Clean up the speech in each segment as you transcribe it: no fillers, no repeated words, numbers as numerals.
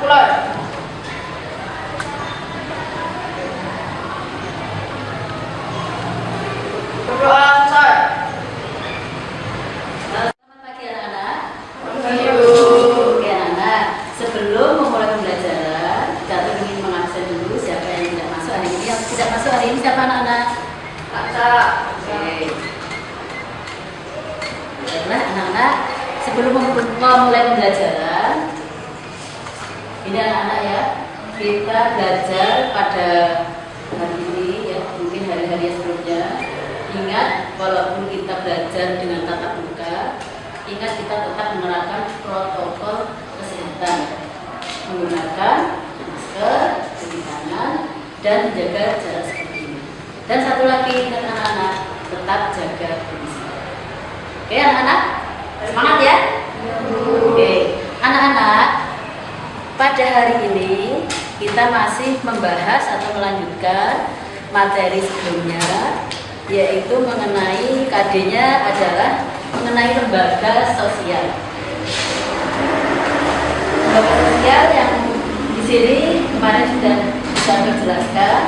Mulai. Berdoa saya. Selamat pagi anak-anak. Pagi, Bu. Oke anak-anak, sebelum memulai pembelajaran, kita ingin mengabsen dulu siapa yang tidak masuk hari ini. Yang tidak masuk hari ini siapa anak-anak? Baca. Oke. Baiklah anak-anak, sebelum memulai pembelajaran, ini anak-anak ya, kita belajar pada hari ini ya, mungkin hari-hari sebelumnya. Ingat, walaupun kita belajar dengan tatap muka, ingat kita tetap menerapkan protokol kesehatan, menggunakan masker, cuci tangan, dan menjaga jarak seperti ini. Dan satu lagi, ingat anak-anak, tetap jaga kebersihan. Oke anak-anak, semangat ya. Oke, anak-anak, pada hari ini kita masih membahas atau melanjutkan materi sebelumnya, yaitu mengenai KD-nya adalah mengenai lembaga sosial. Lembaga sosial yang di sini kemarin sudah dijelaskan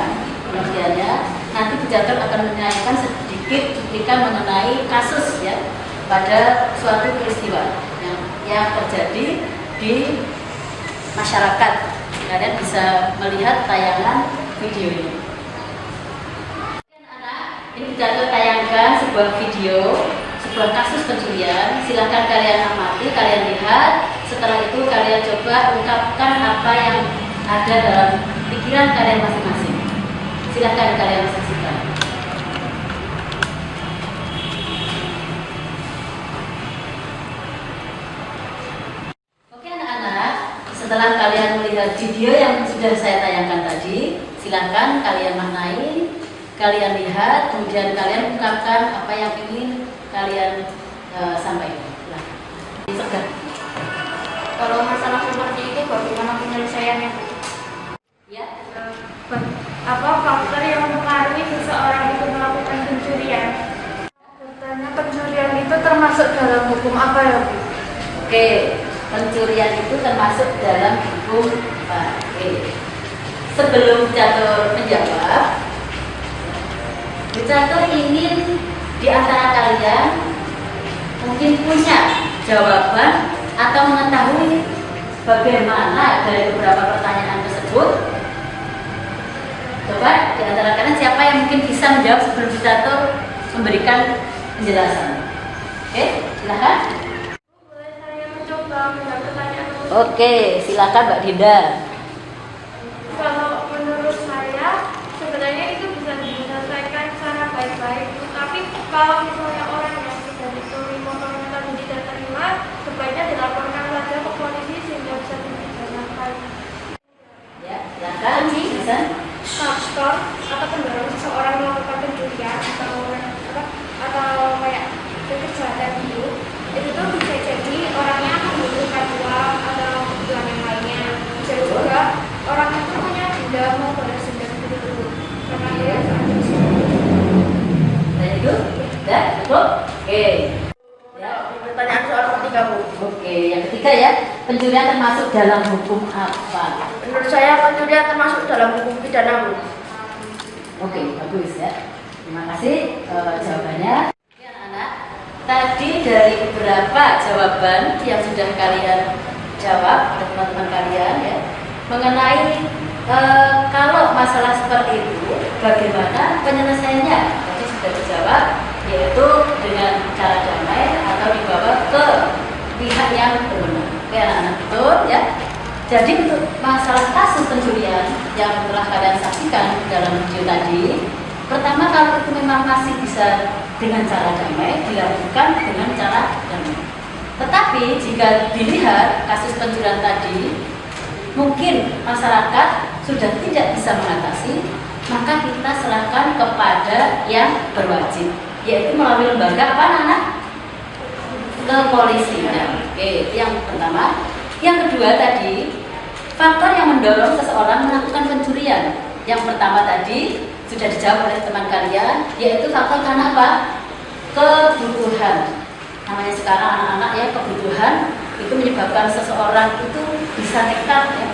pengertiannya. Nanti Bu Catur akan menyampaikan sedikit ketika mengenai kasus ya pada suatu peristiwa yang terjadi di masyarakat. Kalian bisa melihat tayangan video ini. Ini kita tayangkan sebuah video, sebuah kasus pencurian. Silahkan kalian amati, kalian lihat. Setelah itu kalian coba ungkapkan apa yang ada dalam pikiran kalian masing-masing. Silahkan kalian saksikan. Oke anak-anak, setelah kalian melihat video yang sudah saya tayangkan tadi, silahkan kalian maknai, kalian lihat, kemudian kalian ungkapkan apa yang ingin kalian sampaikan. Silahkan. Kalau masalah seperti itu bagaimana penyelesaiannya? Ya. Apa faktor yang mempengaruhi seseorang itu melakukan pencurian? Katanya pencurian itu termasuk dalam hukum apa ya, Bu? Oke, pencurian itu termasuk dalam hukum apa? Oke. Sebelum Catur menjawab, Catur ingin di antara kalian mungkin punya jawaban atau mengetahui bagaimana dari beberapa pertanyaan tersebut. Coba di antara kalian siapa yang mungkin bisa menjawab sebelum Catur memberikan penjelasan. Oke, silakan. Boleh saya mencoba menjawab pertanyaan? Oke, silakan Mbak Dinda. Kalau menurut saya sebenarnya itu bisa diselesaikan secara baik-baik. Tapi kalau misalnya orang yang sudah dicuri motornya tadi tidak terima, sebaiknya dilaporkan saja ke polisi sehingga bisa dipidanakan. Ya, silakan bisa. Faktor atau pendorong seseorang melakukan pencurian atau kayak kejahatan itu tuh bisa jadi orangnya membutuhkan uang atau kebutuhan yang lainnya. Bisa juga orang itu punya dendam mau balas dendam itu karena dia sangat Nah itu, sudah cukup. Oke. Ya, Pertanyaan soal ketiga, Bu. oke. Yang ketiga ya, pencurian termasuk dalam hukum apa? Menurut saya pencurian termasuk dalam hukum pidana, Bu. Oke, bagus ya. Terima kasih jawabannya. Oke anak-anak, tadi dari beberapa jawaban yang sudah kalian jawab oleh teman-teman kalian ya, mengenai kalau masalah seperti itu, bagaimana penyelesaiannya? Tadi sudah dijawab, yaitu dengan cara damai atau dibawa ke pihak yang berwenang. Oke anak-anak, betul ya. Jadi untuk masalah kasus pencurian yang telah kalian saksikan dalam video tadi, pertama kalau itu memang masih bisa dengan cara damai, dilakukan dengan cara damai. Tetapi jika dilihat kasus pencurian tadi, mungkin masyarakat sudah tidak bisa mengatasi, maka kita serahkan kepada yang berwajib, yaitu melalui lembaga apa anak-anak? Kepolisian. Oke, itu yang pertama. Yang kedua tadi, faktor yang mendorong seseorang melakukan pencurian. Yang pertama tadi sudah dijawab oleh teman kalian, yaitu faktor karena apa? Kebutuhan. Namanya sekarang anak-anak ya, kebutuhan itu menyebabkan seseorang itu bisa nekat ya.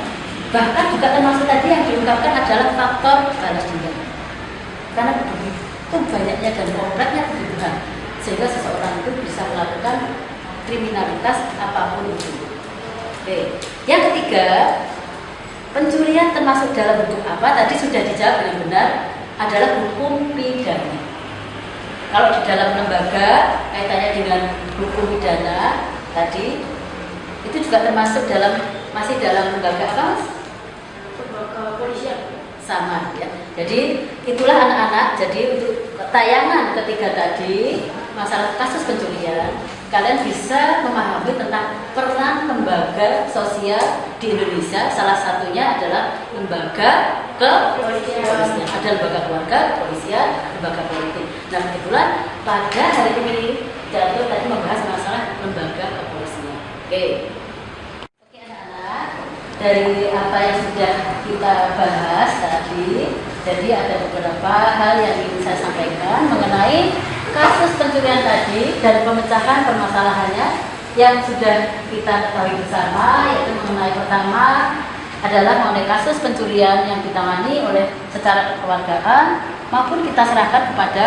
Bahkan juga termasuk tadi yang diungkapkan adalah faktor balas dendam. Karena begitu banyaknya dan kompleksnya kebutuhan sehingga seseorang itu bisa melakukan kriminalitas apapun itu. Oke. Yang ketiga, pencurian termasuk dalam bentuk apa? Tadi sudah dijawab dengan benar, adalah hukum pidana. Kalau di dalam lembaga kaitannya dengan hukum pidana tadi itu juga termasuk masih dalam lembaga apa, Mas? Kepolisian. Sama ya. Jadi itulah anak-anak. Jadi untuk tayangan ketiga tadi masalah kasus pencurian, kalian bisa memahami tentang peran lembaga sosial di Indonesia. Salah satunya adalah lembaga kepolisian. Ada lembaga keluarga, kepolisian, lembaga politik. Nah kebetulan pada hari ini jatuh tadi membahas masalah lembaga kepolisian. Oke. Oke anak-anak, dari apa yang sudah kita bahas tadi, jadi ada beberapa hal yang ingin saya sampaikan mengenai kasus pencurian tadi dan pemecahan permasalahannya yang sudah kita ketahui bersama, yaitu mengenai pertama adalah mengenai kasus pencurian yang ditangani oleh secara kekeluargaan maupun kita serahkan kepada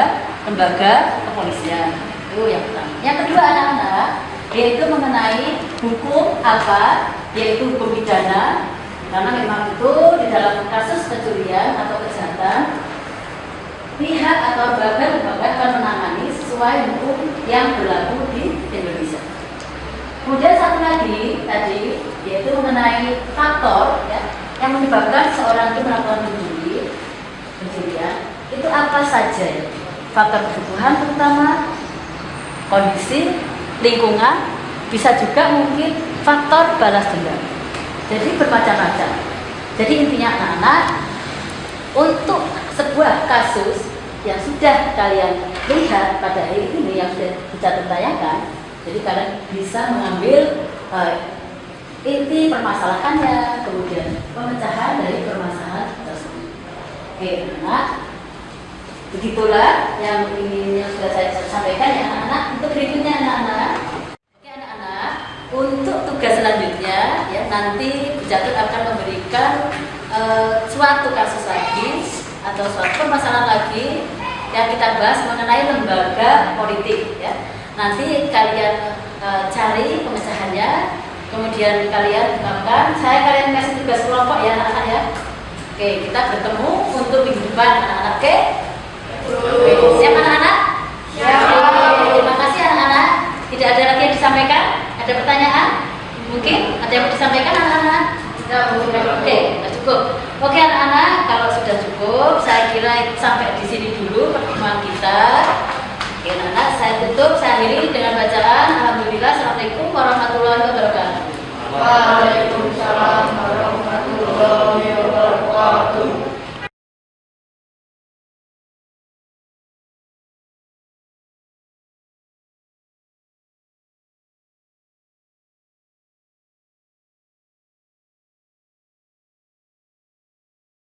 lembaga kepolisian. Itu yang pertama. Yang kedua anak-anak, yaitu mengenai hukum apa, yaitu hukum pidana, karena memang itu di dalam kasus pencurian atau kejahatan pihak atau lembaga akan menangani sesuai hukum yang berlaku di Indonesia. Kemudian satu lagi tadi yaitu mengenai faktor ya, yang menyebabkan seorang itu melakukan pencurian itu apa saja ya? Faktor kebutuhan terutama, kondisi, lingkungan, bisa juga mungkin faktor balas dendam. Jadi bermacam-macam. Jadi intinya anak-anak, untuk sebuah kasus yang sudah kalian lihat pada hari ini yang sudah bisa ditayangkan, jadi kalian bisa mengambil inti permasalahannya, kemudian pemecahan dari permasalahan tersebut. Oke, anak, begitulah yang sudah saya sampaikan ya anak-anak. Untuk berikutnya anak-anak, oke anak-anak, untuk tugas selanjutnya ya nanti Bu Catur akan memberikan suatu kasus lagi atau suatu permasalahan lagi yang kita bahas mengenai lembaga politik ya. Nanti kalian cari pemecahannya, kemudian kalian ungkapkan. Kalian kasih tugas kelompok ya anak-anak ya. Oke, kita bertemu untuk minggu depan anak-anak. Oke? Siap anak-anak? Siap. Terima kasih anak-anak. Tidak ada lagi yang disampaikan? Ada pertanyaan? Mungkin ada yang disampaikan anak-anak? Oke, cukup. Oke anak-anak, kalau sudah cukup, saya kira sampai di sini dulu pertemuan kita. Oke anak-anak, saya tutup, saya akhiri dengan bacaan Alhamdulillah, Assalamualaikum warahmatullahi wabarakatuh. Waalaikumsalam.